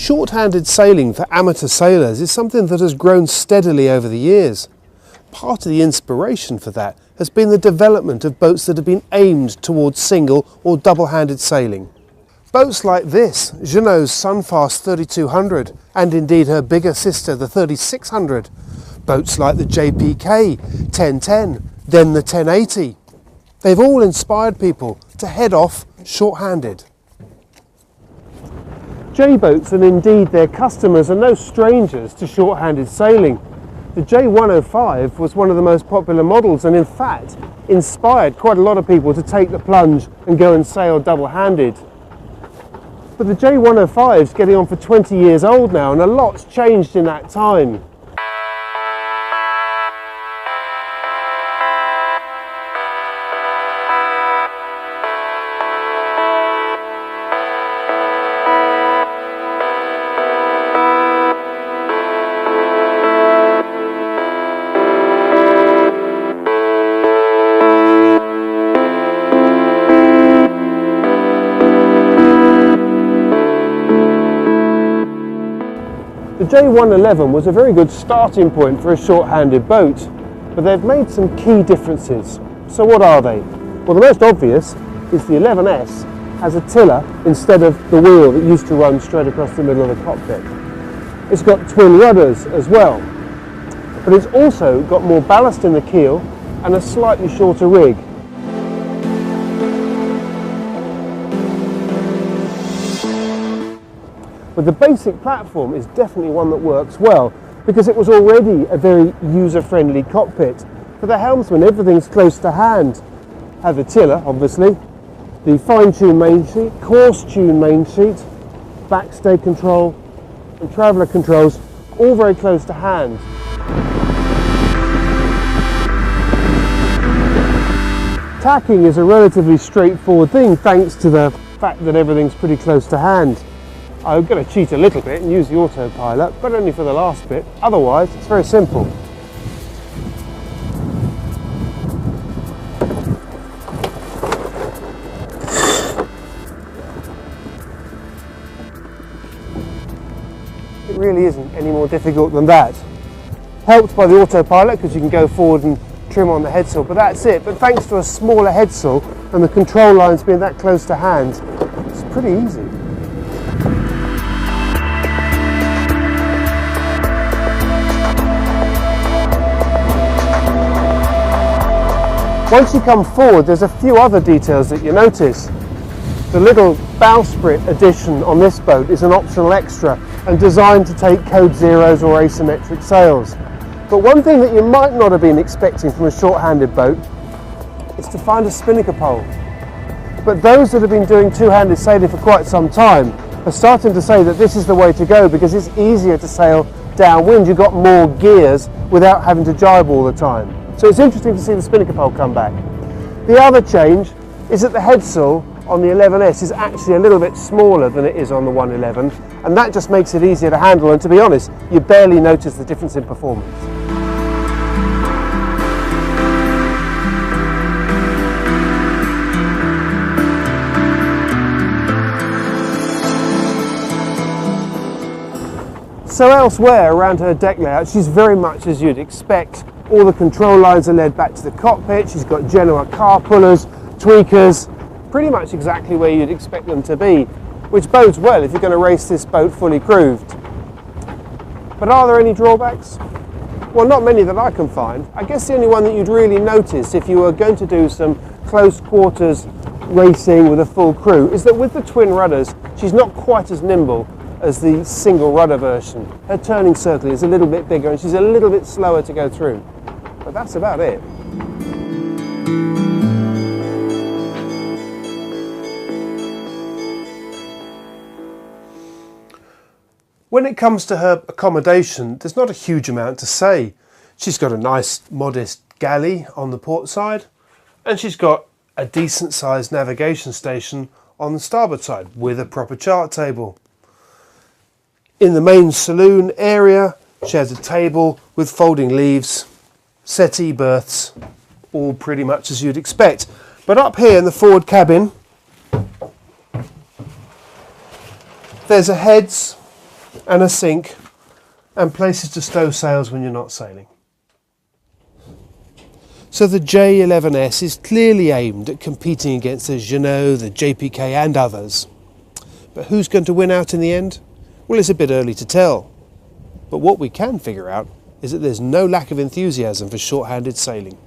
Shorthanded sailing for amateur sailors is something that has grown steadily over the years. Part of the inspiration for that has been the development of boats that have been aimed towards single or double-handed sailing. Boats like this, Jeanneau's Sunfast 3200, and indeed her bigger sister the 3600. Boats like the JPK 1010, then the 1080. They've all inspired people to head off shorthanded. J-boats and indeed their customers are no strangers to shorthanded sailing. The J105 was one of the most popular models and in fact inspired quite a lot of people to take the plunge and go and sail double-handed. But the J105 is getting on for 20 years old now and a lot's changed in that time. The J111 was a very good starting point for a short-handed boat, but they've made some key differences. So what are they? Well, the most obvious is the 11S has a tiller instead of the wheel that used to run straight across the middle of the cockpit. It's got twin rudders as well, but it's also got more ballast in the keel and a slightly shorter rig. But the basic platform is definitely one that works well because it was already a very user-friendly cockpit. For the helmsman, everything's close to hand. Have the tiller, obviously, the fine-tuned main sheet, coarse-tuned main sheet, backstay control and traveller controls, all very close to hand. Tacking is a relatively straightforward thing thanks to the fact that everything's pretty close to hand. I'm going to cheat a little bit and use the autopilot, but only for the last bit. Otherwise, it's very simple. It really isn't any more difficult than that. Helped by the autopilot because you can go forward and trim on the headsail, but that's it. But thanks to a smaller headsail and the control lines being that close to hand, it's pretty easy. Once you come forward, there's a few other details that you notice. The little bowsprit addition on this boat is an optional extra and designed to take code zeros or asymmetric sails. But one thing that you might not have been expecting from a short-handed boat is to find a spinnaker pole. But those that have been doing two-handed sailing for quite some time are starting to say that this is the way to go because it's easier to sail downwind. You've got more gears without having to jibe all the time. So it's interesting to see the spinnaker pole come back. The other change is that the headsail on the 11S is actually a little bit smaller than it is on the 111, and that just makes it easier to handle, and to be honest, you barely notice the difference in performance. So elsewhere around her deck layout, she's very much as you'd expect. All the control lines are led back to the cockpit. She's got Genoa car pullers, tweakers, pretty much exactly where you'd expect them to be, which bodes well if you're going to race this boat fully crewed. But are there any drawbacks? Well, not many that I can find. I guess the only one that you'd really notice if you were going to do some close quarters racing with a full crew is that with the twin rudders, she's not quite as nimble as the single rudder version. Her turning circle is a little bit bigger and she's a little bit slower to go through. But that's about it. When it comes to her accommodation, there's not a huge amount to say. She's got a nice modest galley on the port side, and she's got a decent sized navigation station on the starboard side with a proper chart table. In the main saloon area, she has a table with folding leaves, settee berths, all pretty much as you'd expect. But up here in the forward cabin, there's a heads and a sink, and places to stow sails when you're not sailing. So the J11S is clearly aimed at competing against the Jeanneau, the JPK and others. But who's going to win out in the end? Well, it's a bit early to tell. But what we can figure out is that there's no lack of enthusiasm for shorthanded sailing.